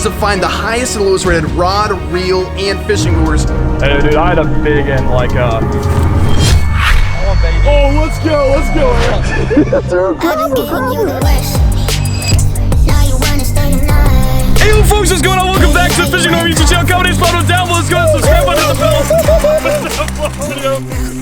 is to find the highest and lowest rated rod, reel, and fishing lures. Hey, dude, I had a big end like Oh, let's go, let's go. Hey, yo, folks, what's going on? Welcome back to the Fishing North YouTube channel. Comment down below. Let's go and subscribe button to the bell.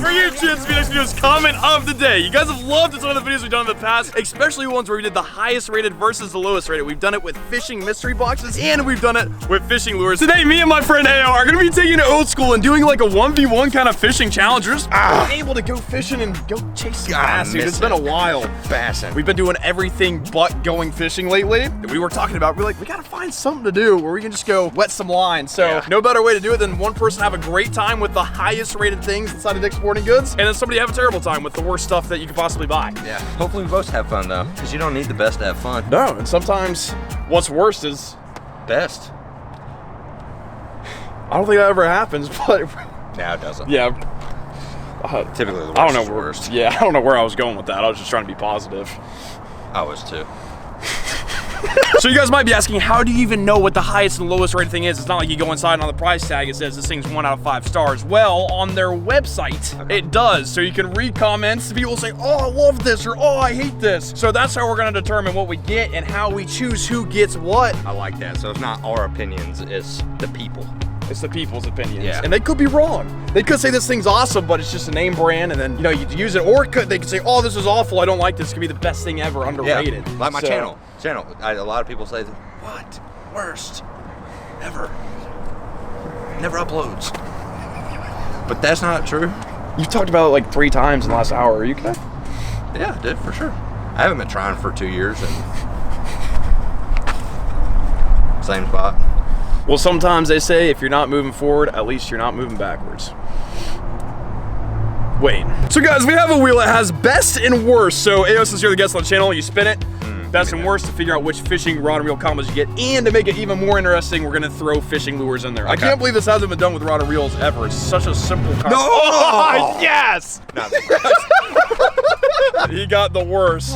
For your chance to be next video's comment of the day. You guys have loved some of the videos we've done in the past, especially ones where we did the highest rated versus the lowest rated. We've done it with fishing mystery boxes and we've done it with fishing lures. Today, me and my friend AO are gonna be taking it old school and doing like a 1v1 kind of fishing challenge. We're just able to go fishing and go chase some bass, dude. It's been a while. Bassing. We've been doing everything but going fishing lately. And we were talking about, we're like, we gotta find something to do where we can just go wet some lines. So no better way to do it than one person have a great time with the highest rated things inside of Dick's Sporting Goods, and then somebody have a terrible time with the worst stuff that you could possibly buy. Yeah, hopefully we both have fun though, because you don't need the best to have fun. No, and sometimes what's worst is Best. I don't think that ever happens, but No, it doesn't. yeah. Typically the worst I don't know is the worst. Yeah, I don't know where I was going with that. I was just trying to be positive. I was too. So you guys might be asking, how do you even know what the highest and lowest rated thing is? It's not like you go inside and on the price tag it says this thing's 1 out of 5 stars. Well, on their website, it does. So you can read comments. People say, oh, I love this, or oh, I hate this. So that's how we're gonna determine what we get and how we choose who gets what. I like that. So it's not our opinions, it's the people. It's the people's opinions. Yeah. And they could be wrong. They could say this thing's awesome, but it's just a name brand, and then, you know, you use it. Or they could say, oh, this is awful, I don't like this. It could be the best thing ever, underrated. Yeah, like my So- channel. A lot of people say, what? Worst. Ever. Never uploads. But that's not true. You've talked about it like 3 times in the last hour. Are you okay? Yeah, I did for sure. I haven't been trying for 2 years and same spot. Well, sometimes they say if you're not moving forward, at least you're not moving backwards. Wait. So guys, we have a wheel that has best and worst. So AO, since you're the guest on the channel, you spin it. Best and worst to figure out which fishing rod and reel combos you get. And to make it even more interesting, we're gonna throw fishing lures in there. I can't believe this hasn't been done with rod and reels ever. It's such a simple concept. No! Oh, yes! Not surprised. He got the worst.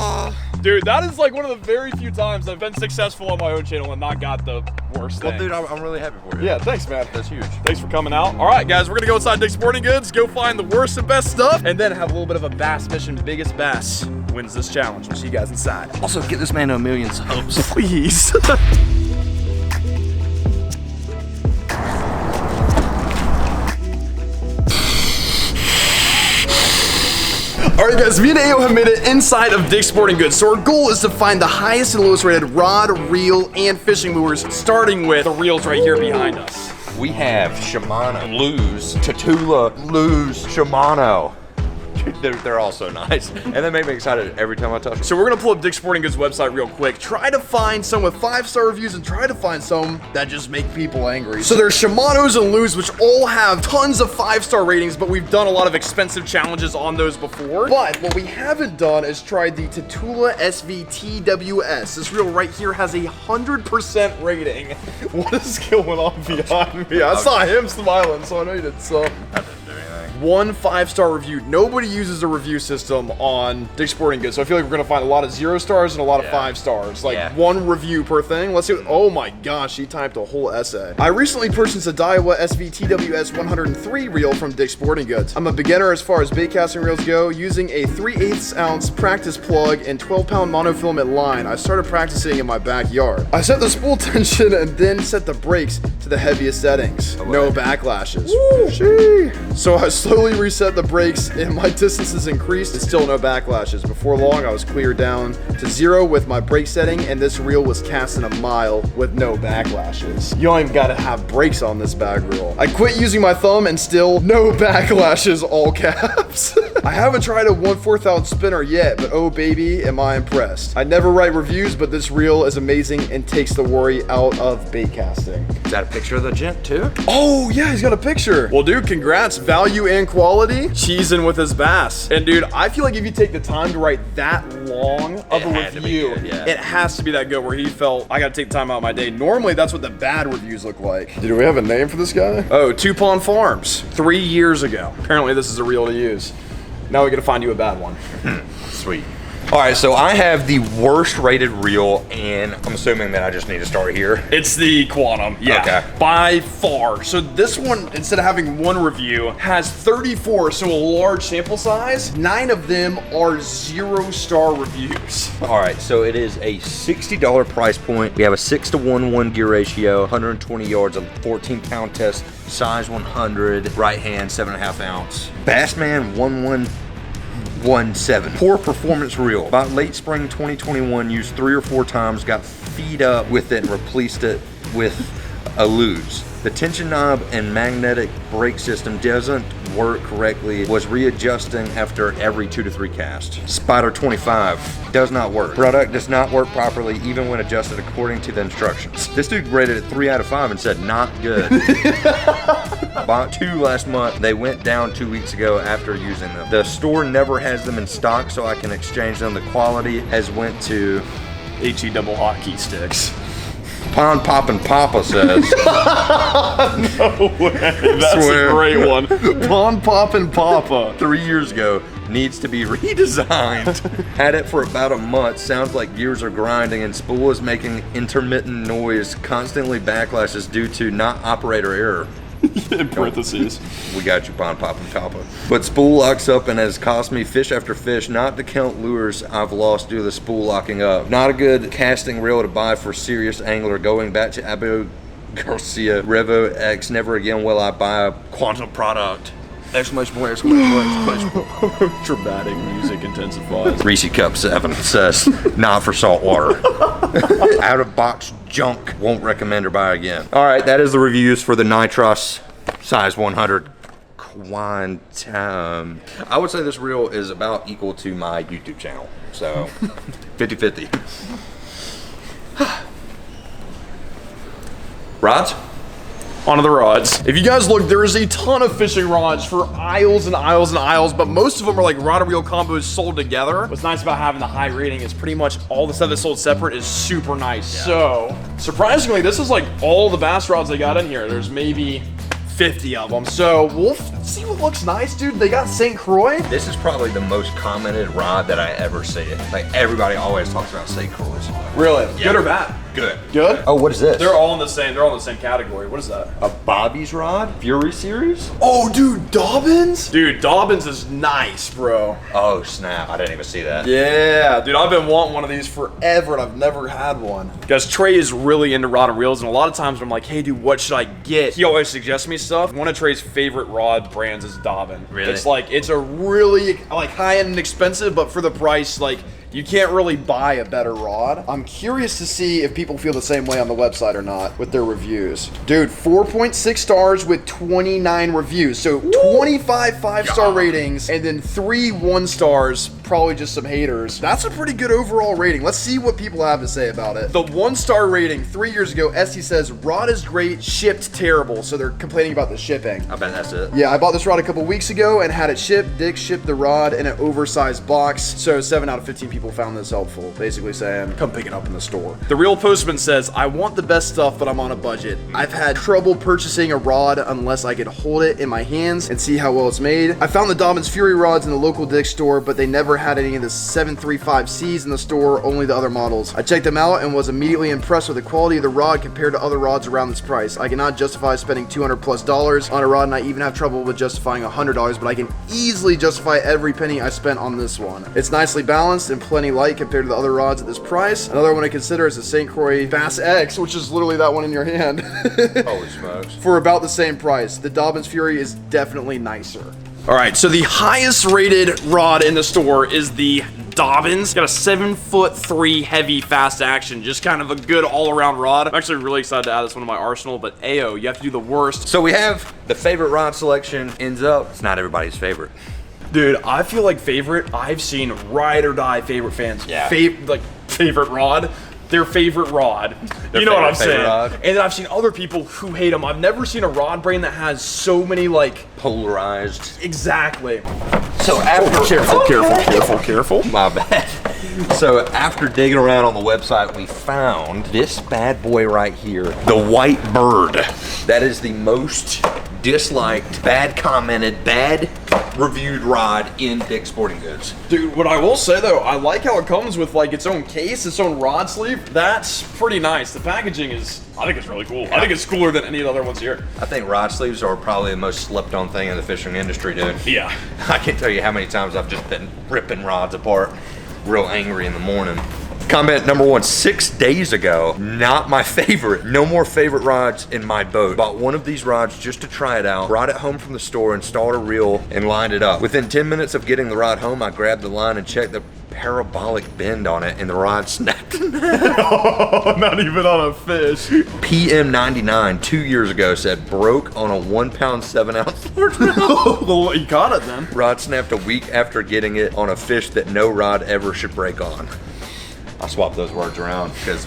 Dude, that is like one of the very few times I've been successful on my own channel and not got the worst thing. Well, dude, I'm really happy for you. Yeah, thanks, man. That's huge. Thanks for coming out. All right, guys, we're gonna go inside Dick's Sporting Goods, go find the worst and best stuff, and then have a little bit of a bass mission. Biggest bass wins this challenge. We'll see you guys inside. Also, get this man to 1 million subs. Please. All right, guys, me and AO have made it inside of Dick's Sporting Goods. So our goal is to find the highest and lowest rated rod, reel, and fishing lures, starting with the reels right here behind us. We have Shimano, Luz, Tatula, Luz, Shimano. They're all so nice. And they make me excited every time I touch them. So we're gonna pull up Dick's Sporting Goods website real quick, try to find some with 5-star reviews and try to find some that just make people angry. So there's Shimano's and Luz, which all have tons of 5-star ratings, but we've done a lot of expensive challenges on those before. But what we haven't done is tried the Tatula SVTWS. This reel right here has a 100% rating. What is going on behind me? I saw him smiling, so I know you did some. One 5-star review. Nobody uses a review system on Dick's Sporting Goods, so I feel like we're gonna find a lot of 0 stars and a lot of 5 stars. Like one review per thing. Let's see. Oh my gosh, he typed a whole essay. I recently purchased a Daiwa SVTWS 103 reel from Dick's Sporting Goods. I'm a beginner as far as bait casting reels go, using a 3/8 ounce practice plug and 12-pound monofilament line. I started practicing in my backyard. I set the spool tension and then set the brakes to the heaviest settings. No backlashes. Woo! So I slowly reset the brakes and my distances increased and still no backlashes. Before long, I was cleared down to 0 with my brake setting and this reel was casting a mile with no backlashes. You don't even gotta have brakes on this bag reel. I quit using my thumb and still no backlashes, all caps. I haven't tried a 1/4 ounce spinner yet, but oh baby, am I impressed. I never write reviews, but this reel is amazing and takes the worry out of bait casting. Is that a picture of the gent too? Oh yeah, he's got a picture. Well dude, congrats, value and quality, cheesing with his bass. And dude, I feel like if you take the time to write that long of a review, it has to be that good where he felt, I gotta take the time out of my day. Normally that's what the bad reviews look like. Do we have a name for this guy? Oh, Two Pond Farms, 3 years ago. Apparently this is a reel to use. Now we gotta find you a bad one. Sweet. All right, so I have the worst rated reel, and I'm assuming that I just need to start here. It's the Quantum, yeah, Okay. by far. So this one, instead of having one review, has 34, so a large sample size. 9 of them are 0-star reviews. All right, so it is a $60 price point. We have a 6-to-1 gear ratio, 120 yards, a 14-pound test, size 100, right hand, 7.5 ounce. Bassman 1117. Poor performance reel. About late spring 2021, used 3 or 4 times, got feed up with it and replaced it with a luge. The tension knob and magnetic brake system doesn't work correctly. Was readjusting after every 2 to 3 casts. Spider 25 does not work. Product does not work properly even when adjusted according to the instructions. This dude rated it 3 out of 5 and said not good. Bought 2 last month. They went down 2 weeks ago after using them. The store never has them in stock, so I can exchange them. The quality has went to HE double hotkey sticks. Pond Poppin' Papa says. No way. That's Swear. a great one. Pond Poppin' Papa. 3 years ago, needs to be redesigned. Had it for about a month, sounds like gears are grinding and spool is making intermittent noise, constantly backlashes due to not operator error. In parentheses. We got you, Pond Poppin' Papa. But spool locks up and has cost me fish after fish, not to count lures I've lost due to the spool locking up. Not a good casting reel to buy for serious angler. Going back to Abu Garcia, Revo X, never again will I buy a Quantum product. Exclamation point, exclamation point, exclamation point. Dramatic music intensifies. Reese Cup 7 says, not for salt water. Out of box junk. Won't recommend or buy again. All right, that is the reviews for the Nitros size 100 Quantum. I would say this reel is about equal to my YouTube channel. So 50-50. Rods? Onto the rods. If you guys look, there is a ton of fishing rods for aisles and aisles and aisles, but most of them are like rod and reel combos sold together. What's nice about having the high rating is pretty much all the stuff that's sold separate is super nice. Yeah. So, surprisingly, this is like all the bass rods they got in here. There's maybe 50 of them. So we'll see what looks nice, dude. They got St. Croix. This is probably the most commented rod that I ever see. Like everybody always talks about St. Croix. Really? Yeah. Good or bad? Good. Good? Oh, what is this? They're all in the same category. What is that? A Bobby's rod? Fury series? Oh, dude, Dobbins? Dude, Dobbins is nice, bro. Oh, snap. I didn't even see that. Yeah, dude, I've been wanting one of these forever and I've never had one. Because Trey is really into rod and reels, and a lot of times when I'm like, hey, dude, what should I get? He always suggests me stuff. One of Trey's favorite rod brands is Dobbin. Really? It's a really like high-end and expensive, but for the price, like, you can't really buy a better rod. I'm curious to see if people feel the same way on the website or not with their reviews. Dude, 4.6 stars with 29 reviews. So 25 5-star ratings and then 3 1-stars, probably just some haters. That's a pretty good overall rating. Let's see what people have to say about it. The 1-star rating 3 years ago, Esty says, rod is great, shipped terrible. So they're complaining about the shipping. I bet that's it. Yeah, I bought this rod a couple weeks ago and had it shipped. Dick shipped the rod in an oversized box. So 7 out of 15 people found this helpful, basically saying, come pick it up in the store. The Real Postman says, I want the best stuff, but I'm on a budget. I've had trouble purchasing a rod unless I could hold it in my hands and see how well it's made. I found the Dobbins Fury rods in the local Dick store, but they never had any of the 735Cs in the store, only the other models. I checked them out and was immediately impressed with the quality of the rod compared to other rods around this price. I cannot justify spending $200+ on a rod, and I even have trouble with justifying $100, but I can easily justify every penny I spent on this one. It's nicely balanced and plenty light compared to the other rods at this price. Another one to consider is the St. Croix Bass X, which is literally that one in your hand. Holy smokes. For about the same price. The Dobbins Fury is definitely nicer. All right, so the highest rated rod in the store is the Dobbins. Got a 7'3" heavy fast action, just kind of a good all-around rod. I'm actually really excited to add this one to my arsenal, but Ayo, you have to do the worst. So we have the favorite rod selection ends up. It's not everybody's favorite. Dude, I feel like favorite, I've seen ride or die favorite fans. Yeah. Favorite rod. Their favorite rod. You know what I'm saying? Rod. And then I've seen other people who hate them. I've never seen a rod brand that has so many like polarized. Exactly. So after careful. My bad. So after digging around on the website, we found this bad boy right here, the White Bird. That is the most disliked, bad commented, bad reviewed rod in Dick's Sporting Goods. Dude, what I will say though, I like how it comes with like its own case, its own rod sleeve. That's pretty nice. The packaging is, I think it's really cool. I think it's cooler than any of the other ones here. I think rod sleeves are probably the most slept on thing in the fishing industry, dude. Yeah. I can't tell you how many times I've just been ripping rods apart, real angry in the morning. Comment number 1, 6 days ago, not my favorite. No more favorite rods in my boat. Bought one of these rods just to try it out, brought it home from the store, installed a reel, and lined it up. Within 10 minutes of getting the rod home, I grabbed the line and checked the parabolic bend on it, and the rod snapped in half. Oh, not even on a fish. PM99 2 years ago said broke on a 1 pound 7 ounce largemouth. You caught it then. Rod snapped a week after getting it on a fish that no rod ever should break on. I swapped those words around because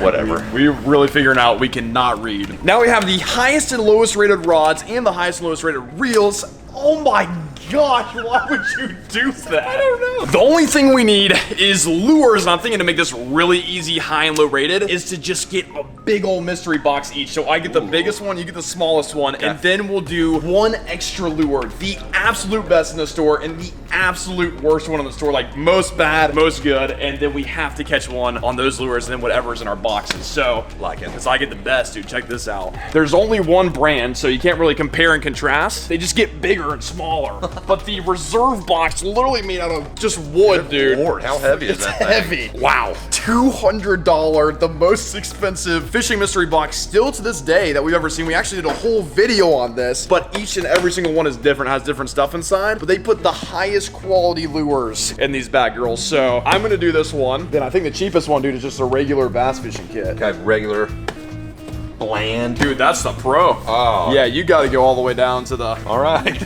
whatever. We're really figuring out we cannot read. Now we have the highest and lowest rated rods and the highest and lowest rated reels. Oh my gosh, why would you do that? I don't know. The only thing we need is lures, and I'm thinking to make this really easy, high and low rated, is to just get a big old mystery box each. So I get the biggest one, you get the smallest one, and then we'll do one extra lure. The absolute best in the store and the absolute worst one in the store, like most bad, most good, and then we have to catch one on those lures and then whatever's in our boxes. So, Like it. because I get the best, dude. Check this out. There's only one brand, so you can't really compare and contrast. They just get bigger and smaller. But the reserve box literally made out of just wood, dude. Lord, how heavy is It's that thing? heavy. Wow. $200, the most expensive fishing mystery box still to this day that we've ever seen. We actually did a whole video on this, but each and every single one is different, has different stuff inside. But they put the highest quality lures in these bad girls. So I'm gonna do this one. Then I think the cheapest one, dude, is just a regular bass fishing kit. Got regular, bland. Dude, that's the pro. Oh. Yeah, you gotta go all the way down to the... All right.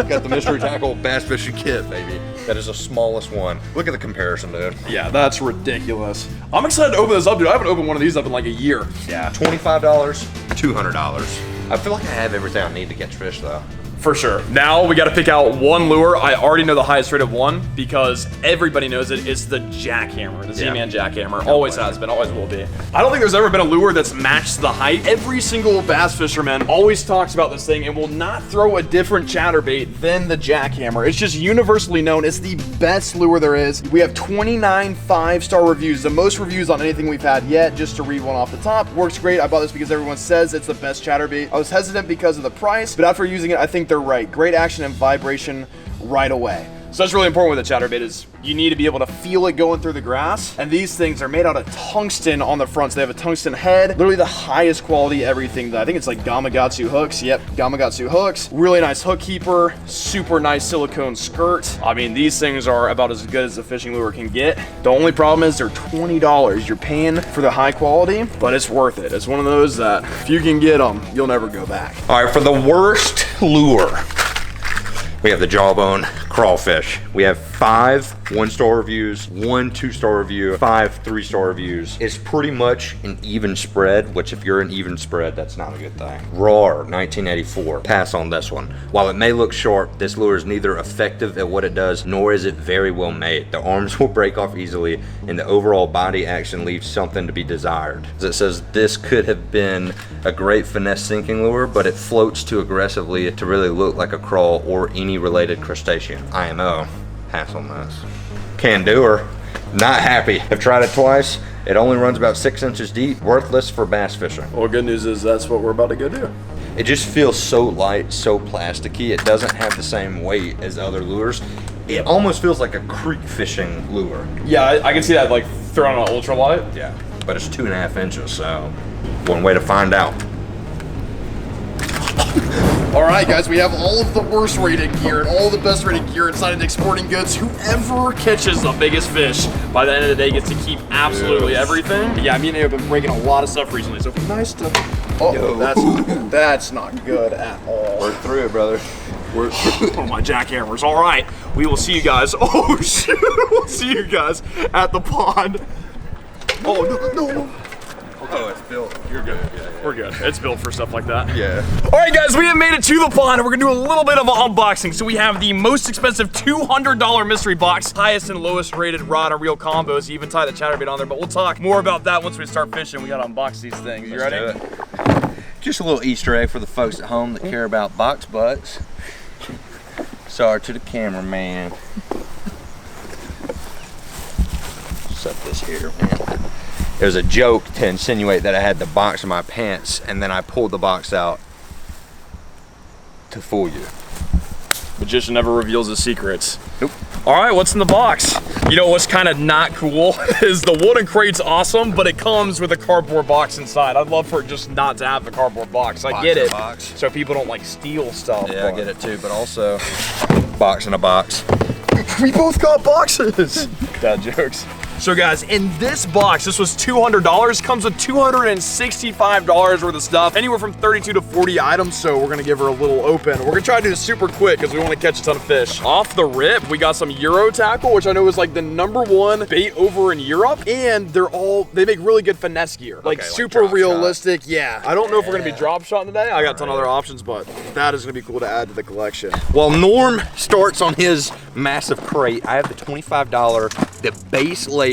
Got the mystery tackle bass fishing kit, baby. That is the smallest one. Look at the comparison, dude. Yeah, that's ridiculous. I'm excited to open this up, dude. I haven't opened one of these up in like a year. Yeah. $25, $200. I feel like I have everything I need to catch fish, though. For sure. Now we got to pick out one lure. I already know the highest rated one because everybody knows it. It's the jackhammer, the Z-Man jackhammer. Always has been, always will be. I don't think there's ever been a lure that's matched the height. Every single bass fisherman always talks about this thing and will not throw a different chatterbait than the jackhammer. It's just universally known. It's the best lure there is. We have 29 5-star reviews, the most reviews on anything we've had yet. Just to read one off the top. Works great. I bought this because everyone says it's the best chatterbait. I was hesitant because of the price, but after using it, I think they're right. Great action and vibration right away. So that's really important with a chatterbait is you need to be able to feel it going through the grass. And these things are made out of tungsten on the front. So they have a tungsten head, literally the highest quality everything. I think it's like Gamakatsu hooks. Yep, Gamakatsu hooks. Really nice hook keeper, super nice silicone skirt. I mean, these things are about as good as a fishing lure can get. The only problem is they're $20. You're paying for the high quality, but it's worth it. It's one of those that if you can get them, you'll never go back. All right, for the worst lure, we have the Jawbone crawfish. We have 5 1-star reviews, 1 2-star review, 5 3-star reviews. It's pretty much an even spread, which if you're an even spread, that's not a good thing. Roar, 1984. Pass on this one. While it may look sharp, this lure is neither effective at what it does, nor is it very well made. The arms will break off easily, and the overall body action leaves something to be desired. As it says, this could have been a great finesse sinking lure, but it floats too aggressively to really look like a crawl or any related crustacean. IMO. Pass on this. Can do her. Not happy. Have tried it twice. It only runs about 6 inches deep. Worthless for bass fishing. Well, good news is that's what we're about to go do. It just feels so light, so plasticky. It doesn't have the same weight as other lures. It almost feels like a creek fishing lure. Yeah, I can see that like thrown on ultralight. Yeah. But it's 2.5 inches, so one way to find out. All right, guys, we have all of the worst rated gear and all the best rated gear inside of Dick's Sporting Goods. Whoever catches the biggest fish by the end of the day gets to keep absolutely everything. Yeah, me and Nate have been breaking a lot of stuff recently, so nice to... Oh, that's not good at all. Work through it, brother. Oh, my jackhammers. All right, we will see you guys. Oh, shoot. We'll see you guys at the pond. Oh, no. Oh, it's built. You're good. Yeah. We're good. It's built for stuff like that. Yeah. All right, guys, we have made it to the pond, and we're gonna do a little bit of an unboxing. So we have the most expensive $200 mystery box, highest and lowest rated rod and reel combos. You even tie the chatterbait on there, but we'll talk more about that once we start fishing. We gotta unbox these things. You ready? Let's do it. Just a little Easter egg for the folks at home that care about box butts. Sorry to the cameraman. Set this here, man. It was a joke to insinuate that I had the box in my pants, and then I pulled the box out to fool you. Magician never reveals his secrets. Nope. All right, what's in the box? You know what's kind of not cool is the wooden crate's awesome, but it comes with a cardboard box inside. I'd love for it just not to have the cardboard box. I get it, so people don't like steal stuff. Yeah, I get it too, but also box in a box. We both got boxes. Dad jokes. So guys, in this box, this was $200, comes with $265 worth of stuff, anywhere from 32 to 40 items, so we're gonna give her a little open. We're gonna try to do this super quick because we want to catch a ton of fish. Off the rip, we got some Euro tackle, which I know is like the #1 bait over in Europe, and they make really good finesse gear. Like super drop realistic, yeah. I don't know if we're gonna be drop shotting today. I got a ton of other options, but that is gonna be cool to add to the collection. Well, Norm starts on his massive crate. I have the $25, the base layer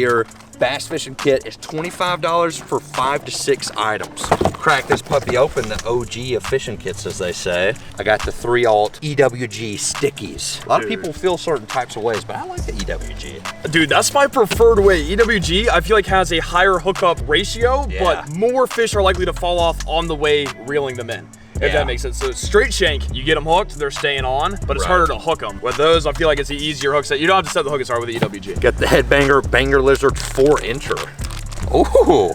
bass fishing kit is $25 for 5 to 6 items. Crack this puppy open, the OG of fishing kits, as they say. I got the 3-aught EWG stickies. A lot of people feel certain types of ways, but I like the EWG. Dude, that's my preferred way. EWG, I feel like has a higher hookup ratio, but more fish are likely to fall off on the way reeling them in. If that makes sense. So straight shank, you get them hooked, they're staying on, but it's harder to hook them. With those, I feel like it's the easier hook set. You don't have to set the hook as hard with the EWG. Got the Headbanger Banger Lizard 4-incher. Ooh.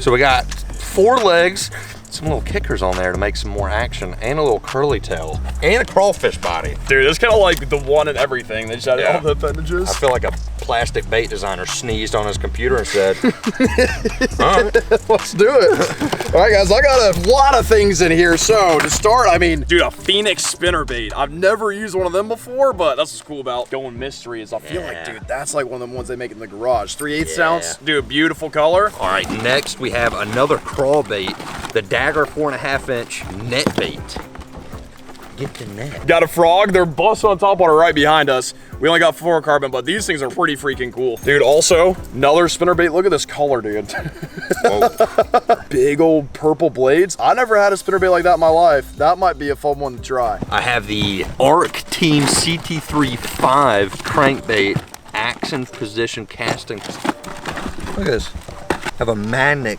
So we got 4 legs, some little kickers on there to make some more action, and a little curly tail, and a crawfish body. Dude, it's kind of like the one and everything. They just added all the appendages. I feel like a plastic bait designer sneezed on his computer and said, all right, let's do it. All right, guys, I got a lot of things in here. So to start, I mean, dude, a Phoenix spinner bait. I've never used one of them before, but that's what's cool about going mystery is I feel like, dude, that's like one of the ones they make in the garage. 3/8 ounce, dude, beautiful color. All right, next we have another crawl bait, the Dagger 4.5-inch net bait. Get the net. Got a frog. They're busted on top water right behind us. We only got 4 but these things are pretty freaking cool. Dude, also, another spinner bait. Look at this color, dude. Big old purple blades. I never had a spinner bait like that in my life. That might be a fun one to try. I have the Arc Team CT3-5 crankbait, action position casting. Look at this. I have a magnetic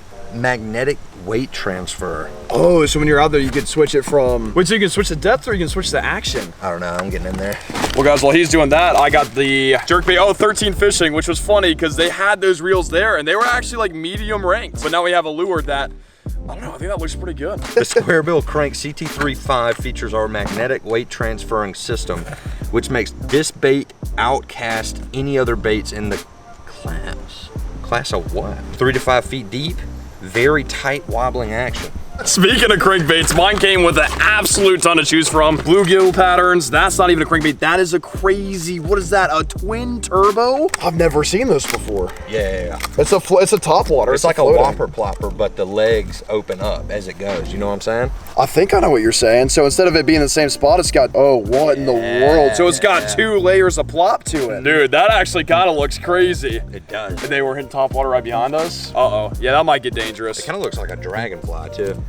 weight transfer. Oh, so when you're out there, you can switch it from... Wait, so you can switch the depth or you can switch the action? I don't know, I'm getting in there. Well, guys, while he's doing that, I got the jerkbait 13 Fishing, which was funny because they had those reels there and they were actually like medium ranked. But now we have a lure that, I don't know, I think that looks pretty good. The Square Bill Crank CT3-5 features our magnetic weight transferring system, which makes this bait outcast any other baits in the class. Class of what? 3 to 5 feet deep, very tight wobbling action. Speaking of crankbaits, mine came with an absolute ton to choose from. Bluegill patterns, that's not even a crankbait. That is a crazy, what is that, a twin turbo? I've never seen this before. Yeah. It's a top water. It's like a whopper plopper, but the legs open up as it goes. You know what I'm saying? I think I know what you're saying. So instead of it being the same spot, it's got, oh, what in the world? So it's got 2 layers of plop to it. Dude, that actually kind of looks crazy. It does. And they were hitting top water right behind us. Uh-oh. Yeah, that might get dangerous. It kind of looks like a dragonfly too.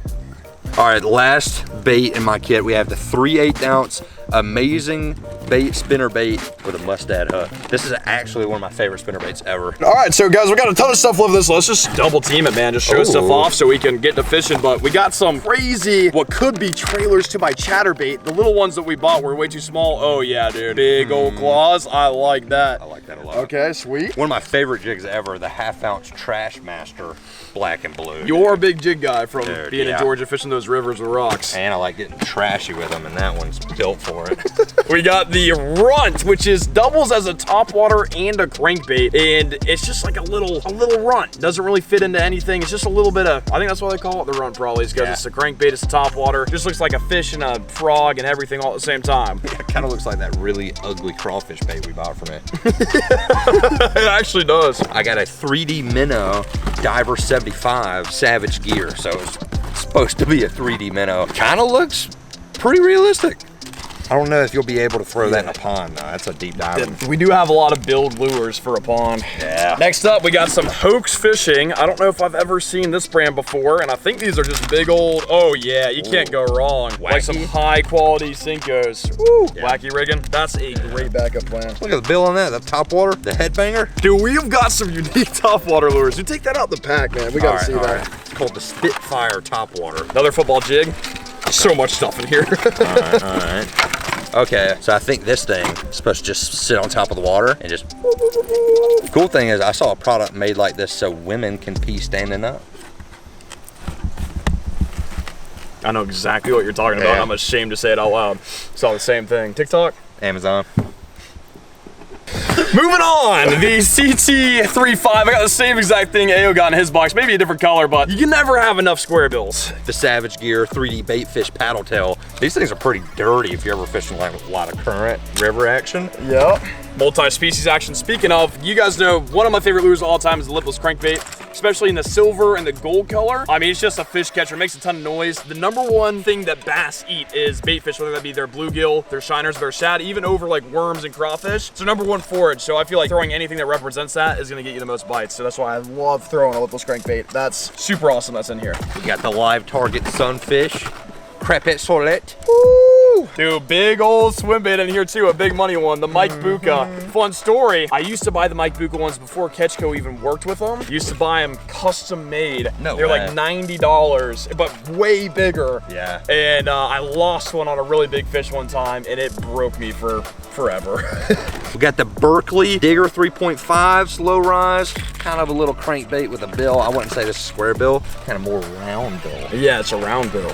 All right, last bait in my kit, we have the 3/8 ounce amazing bait spinner bait with a mustad hook. This is actually one of my favorite spinner baits ever. All right, so guys, we got a ton of stuff left this. Let's just double team it, man. Just show stuff off so we can get to fishing. But we got some crazy, what could be trailers to my chatterbait. The little ones that we bought were way too small. Oh yeah, dude. Big old claws. I like that. I like that a lot. Okay, sweet. One of my favorite jigs ever, the 1/2 ounce Trash Master black and blue. You're a big jig guy from being in yeah. Georgia fishing those rivers with rocks. And I like getting trashy with them, and that one's built for it. We got the Runt, which is doubles as a topwater and a crankbait, and it's just like a little runt. Doesn't really fit into anything. It's just a little bit of, I think that's why they call it the Runt probably, because it's a crankbait, it's a topwater. Just looks like a fish and a frog and everything all at the same time. Yeah, it kind of looks like that really ugly crawfish bait we bought from it. It actually does. I got a 3D Minnow Diver 75 Savage gear, so it's supposed to be a 3D Minnow. Kind of looks pretty realistic. I don't know if you'll be able to throw that in a pond, though. That's a deep dive one. We do have a lot of build lures for a pond. Yeah. Next up, we got some Hoax Fishing. I don't know if I've ever seen this brand before, and I think these are just big old, oh yeah, you can't go wrong. Like some high quality Senkos. Woo! Yeah. Wacky rigging. That's a great backup plan. Look at the bill on that. That top water, the headbanger. Dude, we've got some unique topwater lures. You take that out the pack, man. We gotta see that. Right. It's called the Spitfire topwater. Another football jig. So much stuff in here. All right. Okay, so I think this thing is supposed to just sit on top of the water and just. The cool thing is I saw a product made like this so women can pee standing up. I know exactly what you're talking about. Yeah. I'm ashamed to say it out loud. Saw the same thing. TikTok? Amazon. Moving on, the CT35. I got the same exact thing AO got in his box, maybe a different color, but you can never have enough square bills. The Savage Gear 3D bait fish paddle tail. These things are pretty dirty if you're ever fishing like a lot of current river action. Yep. Multi-species action. Speaking of, you guys know one of my favorite lures of all time is the lipless crankbait, especially in the silver and the gold color. I mean, it's just a fish catcher, it makes a ton of noise. The number one thing that bass eat is bait fish, whether that be their bluegill, their shiners, their shad, even over like worms and crawfish. It's their number one forage, so I feel like throwing anything that represents that is gonna get you the most bites. So that's why I love throwing a lipless crankbait. That's super awesome that's in here. We got the live target sunfish, crepet solet. Dude, big old swim bait in here too, a big money one, the Mike Bucca. Fun story, I used to buy the Mike Bucca ones before Ketchco even worked with them. Used to buy them custom made. No They're way. like $90, but way bigger. Yeah. And I lost one on a really big fish one time and it broke me for forever. We got the Berkeley Digger 3.5 slow rise. Kind of a little crankbait with a bill. I wouldn't say this is square bill, kind of more round bill. Yeah, it's a round bill.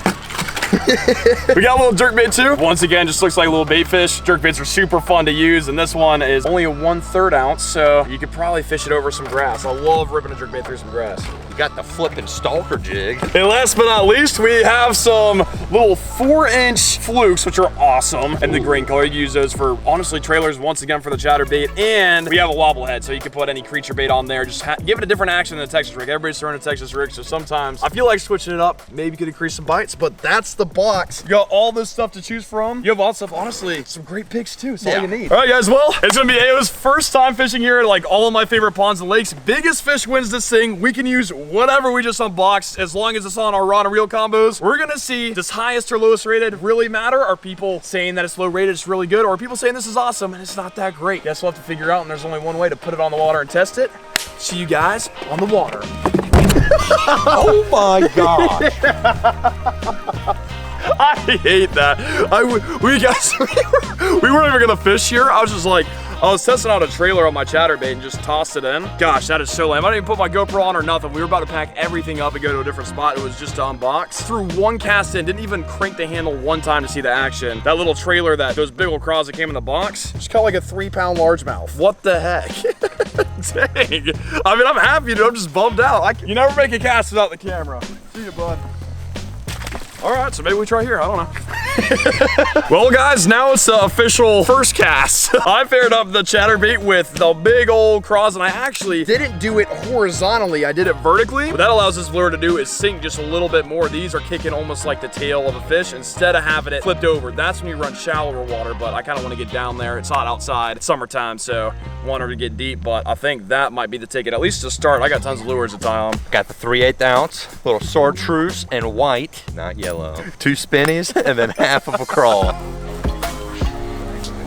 We got a little jerkbait too. Once again, just looks like a little bait fish. Jerkbaits are super fun to use, and this one is only a 1/3 ounce, so you could probably fish it over some grass. I love ripping a jerkbait through some grass. We got the flipping stalker jig. And last but not least, we have some little 4-inch flukes, which are awesome. And the green color, you use those for, honestly, trailers once again for the chatterbait. And we have a wobble head, so you can put any creature bait on there. Just give it a different action than a Texas rig. Everybody's throwing a Texas rig, so sometimes I feel like switching it up maybe could increase some bites, but that's the box. You got all this stuff to choose from. You have all this stuff, honestly, some great picks too. It's all you need. All right, guys, well, it's gonna be AO's first time fishing here at like all of my favorite ponds and lakes. Biggest fish wins this thing. We can use whatever we just unboxed as long as it's on our rod and reel combos. We're gonna see, does highest or lowest rated really matter? Are people saying that it's low rated, it's really good, or are people saying this is awesome and it's not that great? Guess we'll have to figure out, and there's only one way to put it on the water and test it. See you guys on the water. Oh my God. I hate that. We weren't even gonna fish here. I was just like, I was testing out a trailer on my chatterbait and just tossed it in. Gosh, that is so lame. I didn't even put my GoPro on or nothing. We were about to pack everything up and go to a different spot. It was just to unbox. Threw one cast in, didn't even crank the handle one time to see the action. That little trailer, those big old craws that came in the box, just caught like a 3-pound largemouth. What the heck? Dang. I mean, I'm happy, dude. I'm just bummed out. You never make a cast without the camera. See you, bud. All right, so maybe we try here, I don't know. Well, guys, now it's the official first cast. I paired up the chatterbait with the big old craws, and I actually didn't do it horizontally, I did it vertically. What that allows this lure to do is sink just a little bit more. These are kicking almost like the tail of a fish instead of having it flipped over. That's when you run shallower water, but I kind of want to get down there. It's hot outside, it's summertime, so want her to get deep, but I think that might be the ticket, at least to start. I got tons of lures to tie on. Got the 3/8 ounce, little chartreuse and white, not yellow. 2 spinnies and then half of a crawl.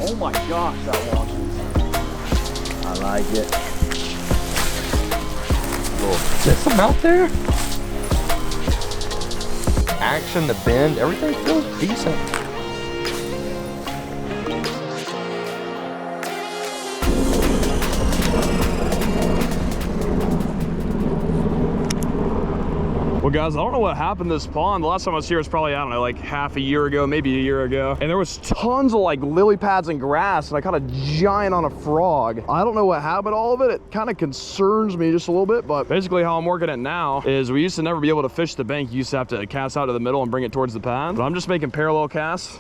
Oh my gosh, that launches. I like it. There's some out there. Action, the bend, everything feels decent. Well, guys, I don't know what happened to this pond. The last time I was here was probably, I don't know, like half a year ago, maybe a year ago. And there was tons of like lily pads and grass, and I caught a giant on a frog. I don't know what happened to all of it. It kind of concerns me just a little bit, but basically how I'm working it now is we used to never be able to fish the bank. You used to have to cast out to the middle and bring it towards the pond. But I'm just making parallel casts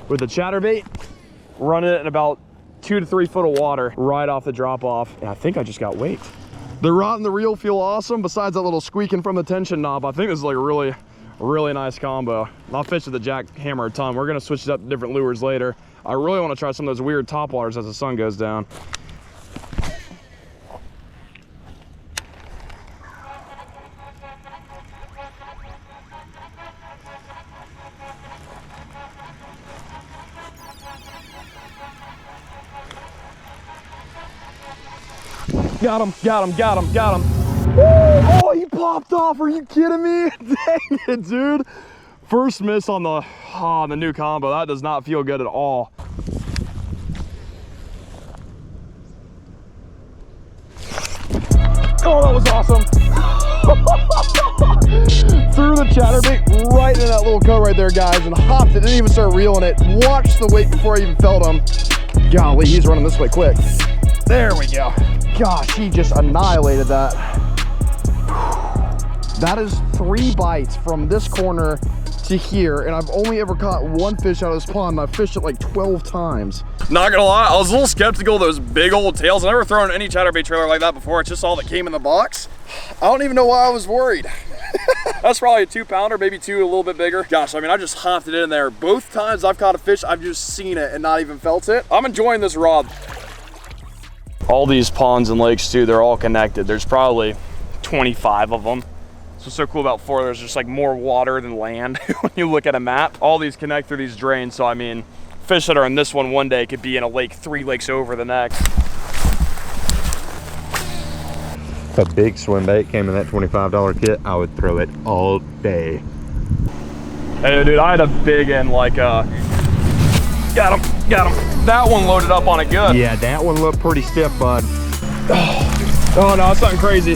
with the chatterbait, running it in about 2 to 3 foot of water right off the drop off. And I think I just got weight. The rod and the reel feel awesome. Besides that little squeaking from the tension knob, I think this is like a really nice combo. I'll fish with the jackhammer a ton. We're gonna switch it up to different lures later. I really want to try some of those weird topwaters as the sun goes down. Got him, got him, got him, got him. Woo! Oh, he popped off. Are you kidding me? Dang it, dude. First miss on the new combo. That does not feel good at all. Oh, that was awesome. Threw the chatterbait right in that little coat right there, guys, and hopped it. Didn't even start reeling it. Watched the weight before I even felt him. Golly, he's running this way quick. There we go. Gosh, he just annihilated that. That is 3 bites from this corner to here, and I've only ever caught 1 fish out of this pond, and I've fished it like 12 times. Not gonna lie, I was a little skeptical of those big old tails. I've never thrown any chatterbait trailer like that before. It's just all that came in the box. I don't even know why I was worried. That's probably a 2-pounder, maybe 2 a little bit bigger. Gosh, I mean, I just hopped it in there. Both times I've caught a fish, I've just seen it and not even felt it. I'm enjoying this rod. All these ponds and lakes too, they're all connected. There's probably 25 of them. So what's so cool about Florida, there's just like more water than land when you look at a map. All these connect through these drains, so I mean, fish that are in this one day could be in a lake 3 lakes over the next. If a big swim bait came in that $25 kit, I would throw it all day. Hey dude, I had a big one like got him. That one loaded up on it good. Yeah, that one looked pretty stiff, bud. Oh no, it's something crazy.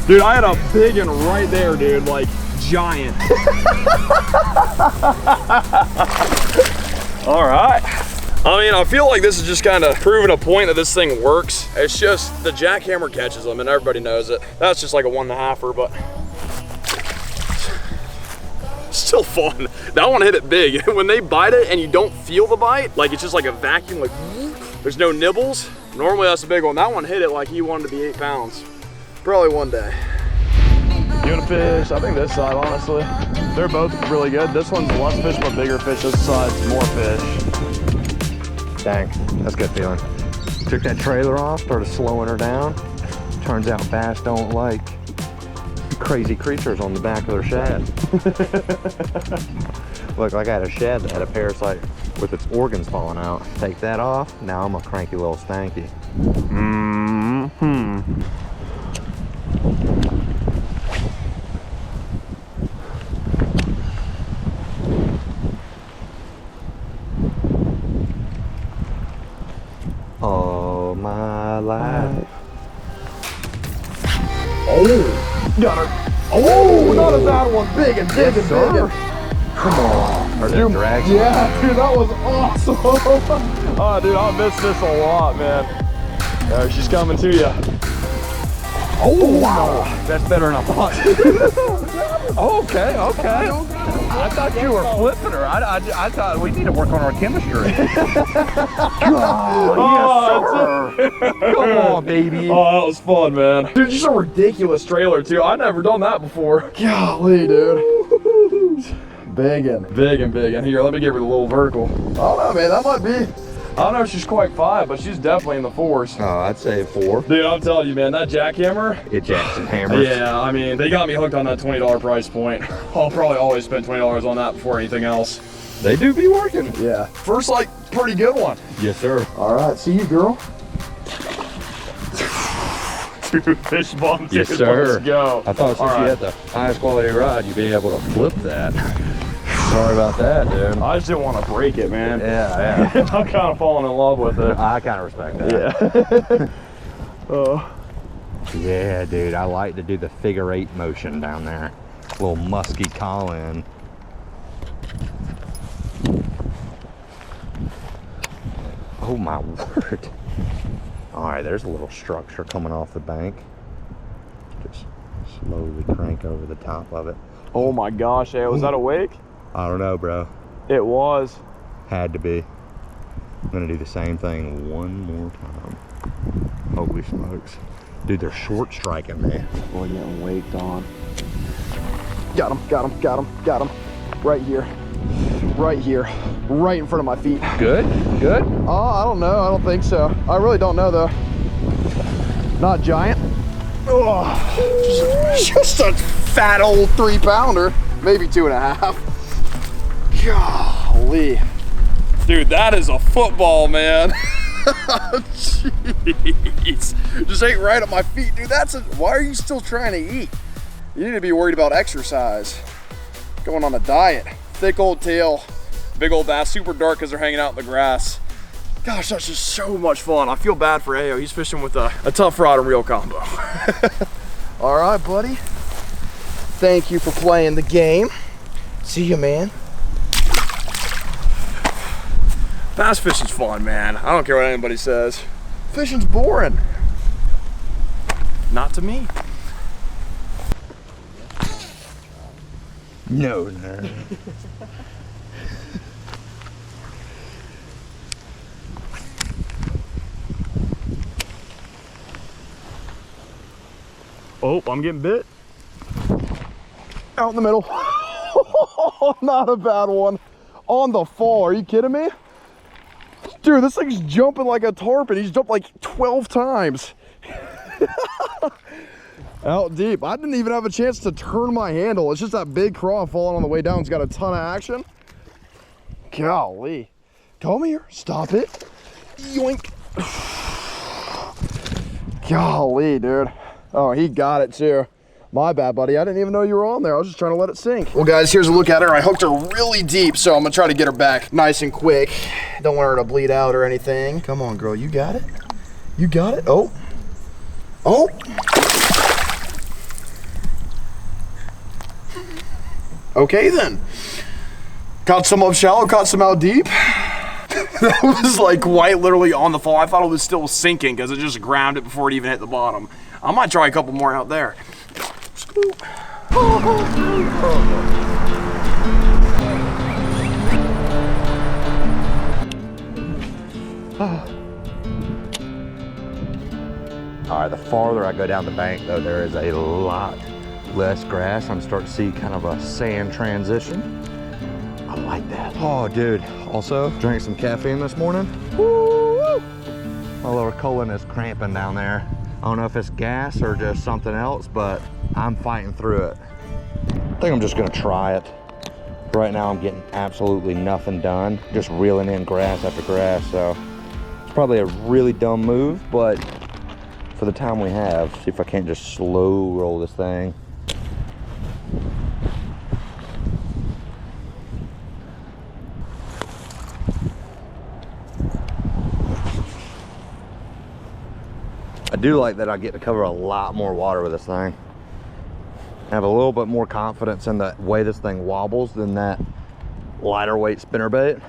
Dude, I had a big one right there, dude, like giant. All right. I mean, I feel like this is just kind of proving a point that this thing works. It's just the jackhammer catches them and everybody knows it. That's just like a 1.5-er, but still fun. That one hit it big. When they bite it and you don't feel the bite, like it's just like a vacuum, like there's no nibbles. Normally that's a big one. That one hit it like he wanted to be 8 pounds. Probably one day. You want to fish? I think this side, honestly. They're both really good. This one's less fish, but bigger fish. This side's more fish. Dang, that's a good feeling. Took that trailer off, started slowing her down. Turns out bass don't like crazy creatures on the back of their shad. Look, like I had a shad that had a parasite with its organs falling out. Take that off, now I'm a cranky little stanky. All my life. Oh, got her. Oh, not a bad one. Big and big and big. Come on. Or that drag. Yeah, dude, that was awesome. Oh, dude, I miss this a lot, man. There, she's coming to you. Oh, wow. That's better than I thought. Okay. I thought you were flipping her. I thought we need to work on our chemistry. Oh, yes, sir. Come on, baby. Oh, that was fun, man. Dude, just a ridiculous trailer, too. I've never done that before. Golly, dude. Big and here, let me give her the little vertical. I don't know, man, that might be, I don't know if she's quite 5, but she's definitely in the 4s. Oh, I'd say 4. Dude, I'm telling you, man, that jackhammer. It jacks and hammers. Yeah, I mean, they got me hooked on that $20 price point. I'll probably always spend $20 on that before anything else. They do be working. Yeah. First, like, pretty good one. Yes, sir. All right, see you, girl. Dude, fish bump, dude. Yes, sir. Let's go. I thought since you had the highest quality rod, you'd be able to flip that. Sorry about that, dude. I just didn't want to break it, man. Yeah. I'm kind of falling in love with it. I kind of respect that. Yeah. Yeah, dude. I like to do the figure 8 motion down there. Little musky call-in. Oh my word. All right, there's a little structure coming off the bank. Just slowly crank over the top of it. Oh my gosh, hey, was that a wake? I don't know, bro. It was. Had to be. I'm gonna do the same thing one more time. Holy smokes. Dude, they're short striking me. Boy, getting waked on. Got him. Right here. right here, right in front of my feet. Good, good. I don't know. I don't think so. I really don't know though. Not giant. Oh, just a fat old 3-pounder, maybe 2.5. Golly. Dude, that is a football, man. Jeez. Just ate right at my feet. Dude, why are you still trying to eat? You need to be worried about exercise. Going on a diet. Thick old tail, big old bass, super dark because they're hanging out in the grass. Gosh, that's just so much fun. I feel bad for Ayo. He's fishing with a tough rod and reel combo. All right, buddy. Thank you for playing the game. See you, man. Bass fishing's fun, man. I don't care what anybody says. Fishing's boring. Not to me. No, no. Oh, I'm getting bit. Out in the middle. Not a bad one. On the fall, are you kidding me? Dude, this thing's jumping like a tarpon. He's jumped like 12 times. Out deep. I didn't even have a chance to turn my handle. It's just that big craw falling on the way down. It's got a ton of action. Golly. Come here. Stop it. Yoink. Golly, dude. Oh, he got it too. My bad, buddy. I didn't even know you were on there. I was just trying to let it sink. Well, guys, here's a look at her. I hooked her really deep, so I'm gonna try to get her back nice and quick. Don't want her to bleed out or anything. Come on, girl. You got it. You got it. Oh. Oh. Okay, then. Caught some up shallow, caught some out deep. That was like quite literally on the fall. I thought it was still sinking because it just grounded before it even hit the bottom. I might try a couple more out there. Scoop. All right, the farther I go down the bank, though, there is a lot less grass. I'm starting to see kind of a sand transition. I like that. Oh, dude. Also, drank some caffeine this morning. Woo! My lower colon is cramping down there. I don't know if it's gas or just something else, but I'm fighting through it. I think I'm just gonna try it. Right now, I'm getting absolutely nothing done. Just reeling in grass after grass, so it's probably a really dumb move, but for the time we have, see if I can't just slow roll this thing. I do like that I get to cover a lot more water with this thing. I have a little bit more confidence in the way this thing wobbles than that lighter weight spinnerbait.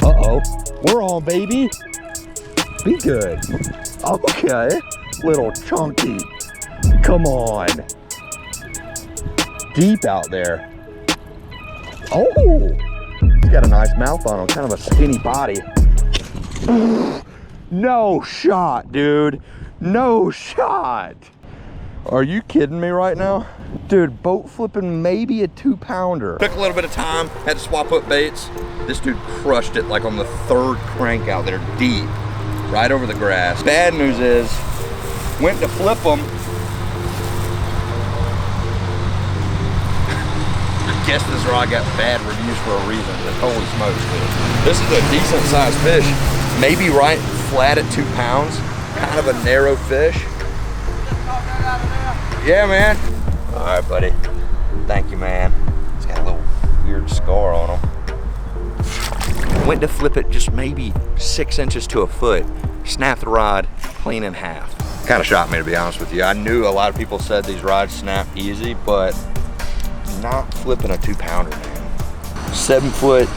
Uh-oh, we're on, baby. Be good. Okay, little chunky. Come on. Deep out there. Oh, he's got a nice mouth on him, kind of a skinny body. No shot, dude. No shot. Are you kidding me right now? Dude, boat flipping maybe a 2-pounder. Took a little bit of time, had to swap up baits. This dude crushed it like on the 3rd crank out there, deep, right over the grass. Bad news is, went to flip them. I guess this rod got bad reviews for a reason, but holy smokes, dude. This is a decent sized fish. Maybe right flat at 2 pounds. Kind of a narrow fish. Yeah, man. All right, buddy. Thank you, man. It's got a little weird scar on him. Went to flip it just maybe 6 inches to a foot. Snapped the rod clean in half. Kind of shocked me, to be honest with you. I knew a lot of people said these rods snap easy, but not flipping a 2-pounder, man. 7-foot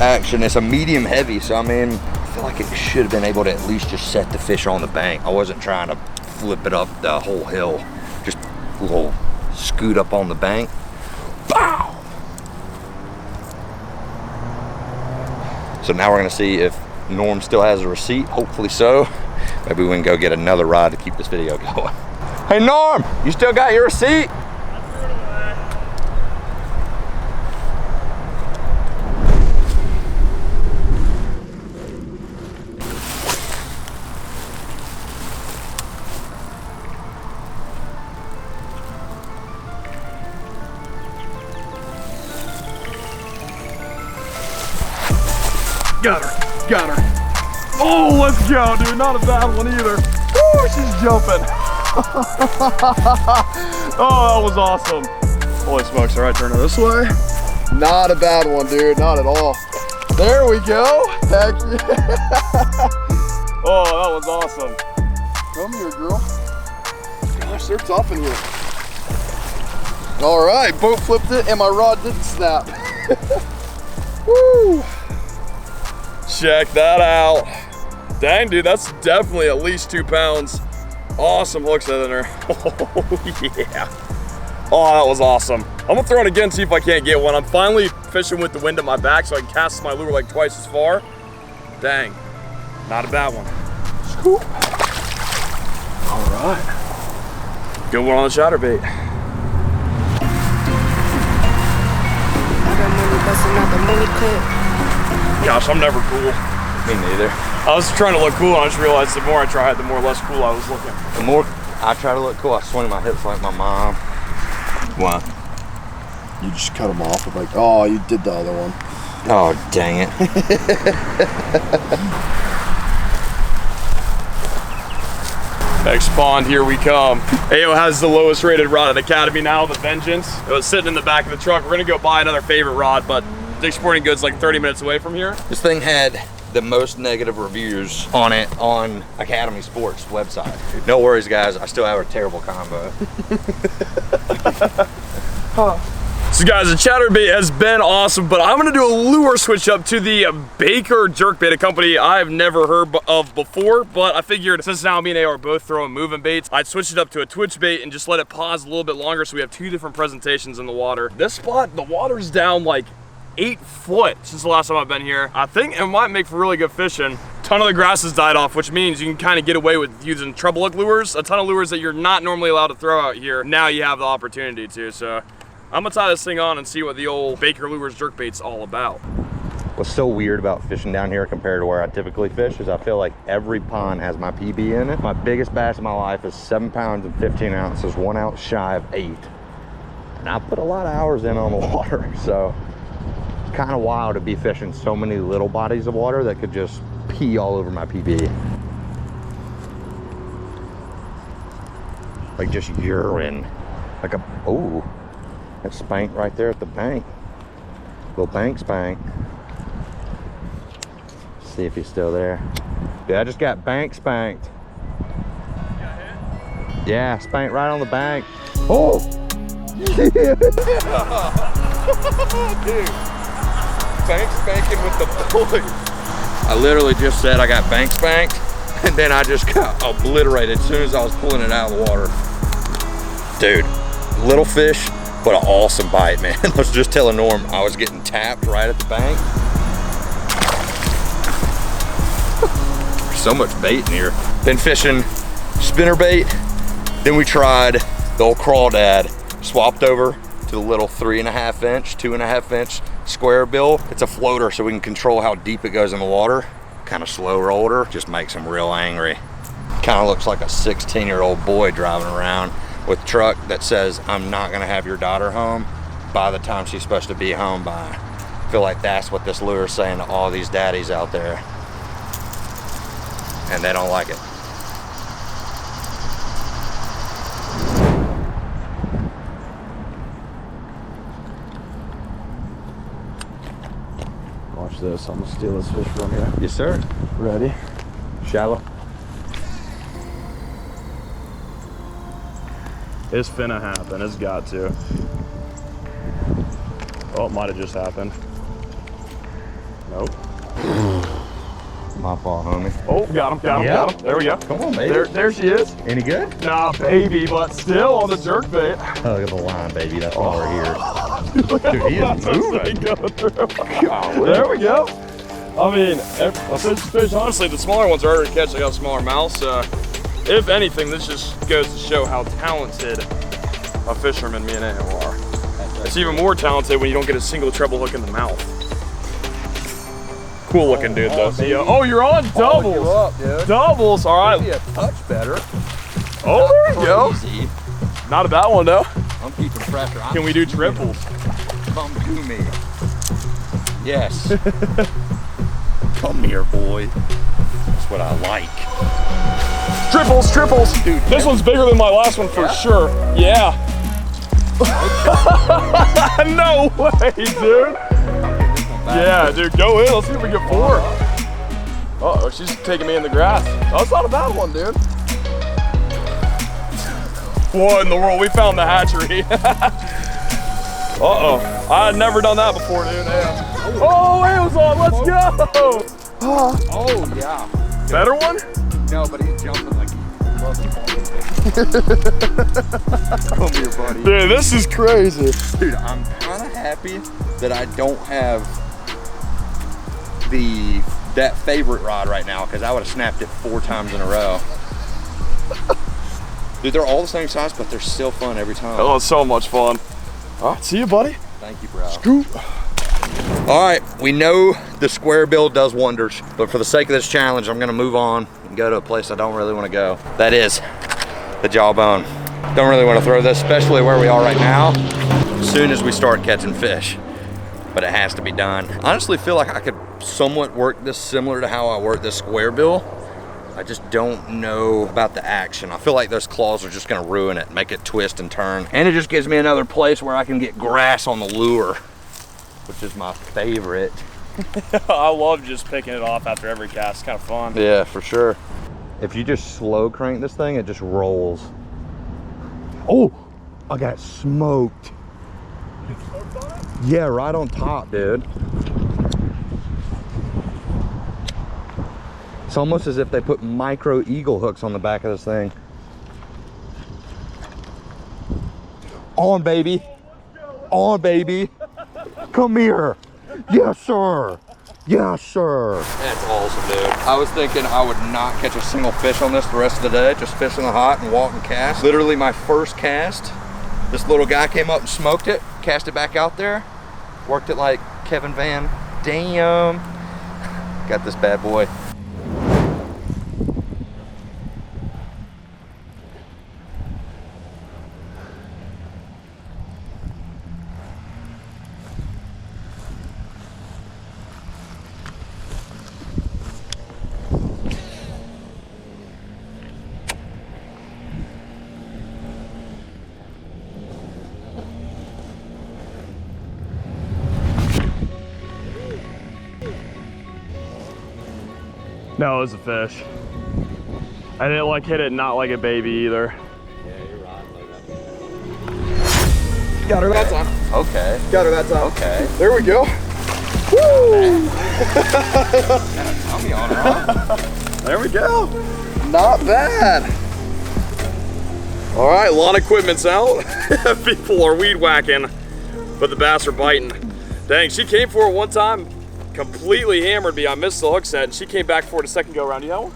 action. It's a medium heavy, so I mean, I feel like it should have been able to at least just set the fish on the bank. I wasn't trying to flip it up the whole hill. Just a little scoot up on the bank. Bow! So now we're gonna see if Norm still has a receipt. Hopefully so. Maybe we can go get another rod to keep this video going. Hey Norm, you still got your receipt? Got her. Got her. Oh, let's go, dude. Not a bad one either. Woo, she's jumping. Oh, that was awesome. Holy smokes. All right, turn her this way. Not a bad one, dude. Not at all. There we go. Heck yeah. Oh, that was awesome. Come here, girl. Gosh, they're tough in here. All right, boat flipped it and my rod didn't snap. Woo. Check that out. Dang, dude, that's definitely at least 2 pounds. Awesome hook set in there. Oh, yeah. Oh, that was awesome. I'm gonna throw it again, see if I can't get one. I'm finally fishing with the wind at my back so I can cast my lure like twice as far. Dang, not a bad one. Scoop. All right. Good one on the chatterbait. Gosh, I'm never cool. Me neither. I was trying to look cool, and I just realized the more I tried, the more less cool I was looking. The more I try to look cool, I swing my hips like my mom. What? You just cut them off with like, oh, you did the other one. Oh, dang it. Next pond, here we come. AO has the lowest rated rod at Academy now, the Vengeance. It was sitting in the back of the truck. We're gonna go buy another favorite rod, but Dick's Sporting Goods like 30 minutes away from here. This thing had the most negative reviews on it on Academy Sports website. No worries, guys. I still have a terrible combo. So guys, the chatterbait has been awesome, but I'm gonna do a lure switch up to the Baker Jerkbait, a company I've never heard of before, but I figured since now me and AO are both throwing moving baits, I'd switch it up to a twitch bait and just let it pause a little bit longer so we have 2 different presentations in the water. This spot, the water's down like 8 foot since the last time I've been here. I think it might make for really good fishing. Ton of the grass has died off, which means you can kind of get away with using treble hook lures. A ton of lures that you're not normally allowed to throw out here. Now you have the opportunity to, so I'm gonna tie this thing on and see what the old Baker Lures jerkbait's all about. What's so weird about fishing down here compared to where I typically fish is I feel like every pond has my PB in it. My biggest bass in my life is 7 pounds and 15 ounces, 1 ounce shy of 8. And I put a lot of hours in on the water, so it's kind of wild to be fishing so many little bodies of water that could just pee all over my PB. Like just urine. Like a, oh, that spank right there at the bank. Little bank spank. See if he's still there. Yeah, I just got bank spanked. Yeah, spanked right on the bank. Oh! Yeah! Dude, bank spanking with the boys. I literally just said I got bank spanked, and then I just got obliterated as soon as I was pulling it out of the water. Dude, little fish, but an awesome bite, man. Let's just tell Norm I was getting tapped right at the bank. There's so much bait in here. Been fishing spinner bait. Then we tried the old crawdad. Swapped over to the little 3.5 inch, 2.5 inch square bill. It's a floater so we can control how deep it goes in the water. Kind of slow roller, just makes them real angry. Kind of looks like a 16-year-old boy driving around with a truck that says, I'm not gonna have your daughter home by the time she's supposed to be home by. I feel like that's what this lure is saying to all these daddies out there. And they don't like it. Watch this, I'm gonna steal this fish from you. Yes, sir. Ready? Shallow. It's finna happen, it's got to. Oh, it might have just happened. Nope. My fault, homie. Oh, got him, got him. There we go. Come on, baby. There she is. Any good? Nah, baby, but still on the jerkbait. Oh, look at the line, baby. That's why we're here. Dude, he is moving. There we go. I mean, a fish, honestly, the smaller ones are harder to catch. They got smaller mouths. If anything, this just goes to show how talented a fisherman me and AO are. It's even more talented when you don't get a single treble hook in the mouth. Cool looking dude though. Oh, you're on doubles. You up, dude. Doubles, all right. Maybe a touch better. Oh, there you go. Easy. Not a bad one though. I'm keeping pressure. Can we do triples? Come to me. Yes. Come here, boy. That's what I like. Triples. Dude, this one's bigger than my last one for sure. Yeah. No way, dude. Yeah, dude, go in. Let's see if we get 4. Uh-oh, she's taking me in the grass. Oh, that's not a bad one, dude. What in the world? We found the hatchery. Uh-oh. I had never done that before, dude. Yeah. Oh, it was on. Let's go. Oh, yeah. Better one? No, but he's jumping like he loves the ball. Come here, buddy. Dude, this is crazy. Dude, I'm kind of happy that I don't have that favorite rod right now, because I would have snapped it 4 times in a row. Dude, they're all the same size, but they're still fun every time. Oh, it's so much fun. All right, see you, buddy. Thank you, bro. Scoop. All right, we know the square bill does wonders, but for the sake of this challenge, I'm gonna move on and go to a place I don't really want to go. That is the Jawbone. Don't really want to throw this, especially where we are right now, as soon as we start catching fish. But it has to be done. I honestly feel like I could somewhat work this similar to how I work this square bill. I just don't know about the action. I feel like those claws are just gonna ruin it, make it twist and turn. And it just gives me another place where I can get grass on the lure, which is my favorite. I love just picking it off after every cast. It's kind of fun. Yeah, for sure. If you just slow crank this thing, it just rolls. Oh, I got smoked. Yeah, right on top, dude. It's almost as if they put micro eagle hooks on the back of this thing. On, baby. On, baby. Come here. Yes, sir. Yes, sir. That's awesome, dude. I was thinking I would not catch a single fish on this the rest of the day, just fish in the hot and walk and cast. Literally my first cast, this little guy came up and smoked it, cast it back out there, worked it like Kevin Van Dam. Got this bad boy. No, it was a fish. I didn't like hit it, not like a baby either. Yeah, you're right. Got her that time. Okay. Got her that time. Okay. There we go. Woo! Tummy on her, huh? There we go. Not bad. All right, lawn equipment's out. People are weed whacking, but the bass are biting. Dang, she came for it one time, completely hammered me. I missed the hook set, and she came back for it a second go around. You have one?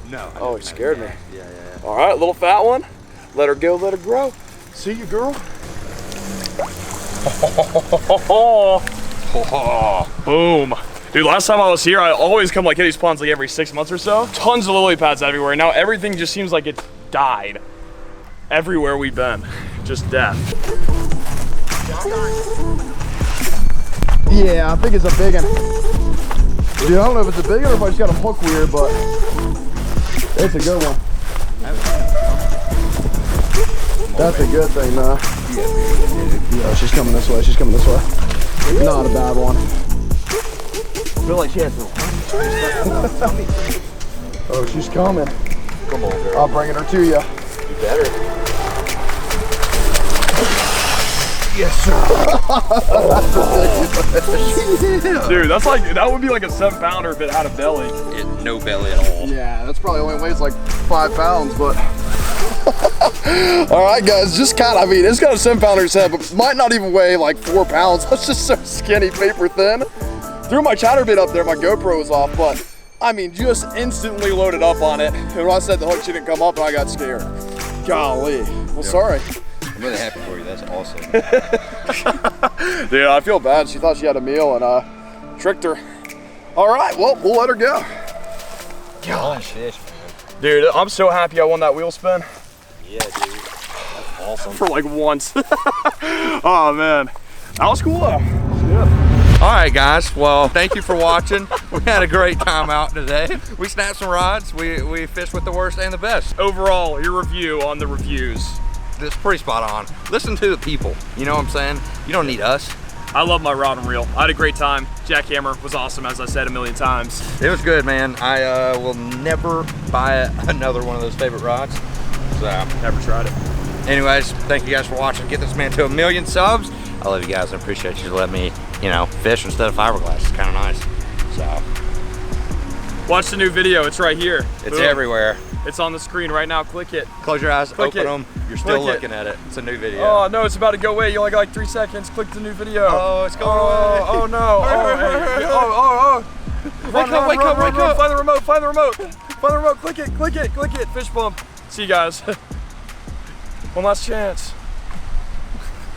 No. Oh, he scared me. Yeah. All right, little fat one. Let her go, let her grow. See you, girl. Boom. Dude, last time I was here, I always come like hit these ponds like every 6 months or so. Tons of lily pads everywhere. Now everything just seems like it's died. Everywhere we've been, just death. Yeah, I think it's a big one. Dude, I don't know if it's a big one or if I just got him hook weird, but it's a good one. That's a good thing, though. Yeah, she's coming this way. She's coming this way. Not a bad one. I feel like she has some. Oh, she's coming. Come on, girl. I'll bring her to you. You better. Yes, sir. Dude, that's like, that would be like a 7-pounder if it had a belly. No belly at all. Yeah, that's probably only weighs like 5 pounds, but. All right, guys, just kind of, I mean, it's got a 7-pounder's head, but might not even weigh like 4 pounds. That's just so skinny, paper thin. Threw my chatterbait up there, my GoPro was off, but I mean, just instantly loaded up on it. And when I said the hook, she didn't come up, and I got scared. Golly. Well, sorry. I'm really happy for you. That's awesome. Dude, I feel bad. She thought she had a meal and tricked her. All right, well, we'll let her go. Gosh, fish, man. Dude, I'm so happy I won that wheel spin. Yeah, dude. That's awesome. For like once. Oh man, that was cool though. Yeah. All right, guys. Well, thank you for watching. We had a great time out today. We snapped some rods. We fished with the worst and the best. Overall, your review on the reviews. It's pretty spot on. Listen to the people. You know what I'm saying? You don't need us. I love my rod and reel. I had a great time. Jackhammer was awesome, as I said a million times. It was good, man. I will never buy another one of those favorite rods. So, Never tried it. anyways, thank you guys for watching. Get this man to 1 million subs. I love you guys. I appreciate you letting me, you know, fish instead of fiberglass. It's kind of nice. So, Watch the new video. It's right here. it's Boom. everywhere. It's on the screen right now. Click it. Close your eyes, Click open it. them. You're still Click it. looking at it. It's a new video. Oh no, it's about to go away. You only got like 3 seconds. Click the new video. Oh, it's going Oh, away. oh no. Hurry, Oh. Wake up, wake up, wake up. up. Find the remote, find the remote. Find the remote. Click it, click it, click it. Fist bump. See you guys. One last chance.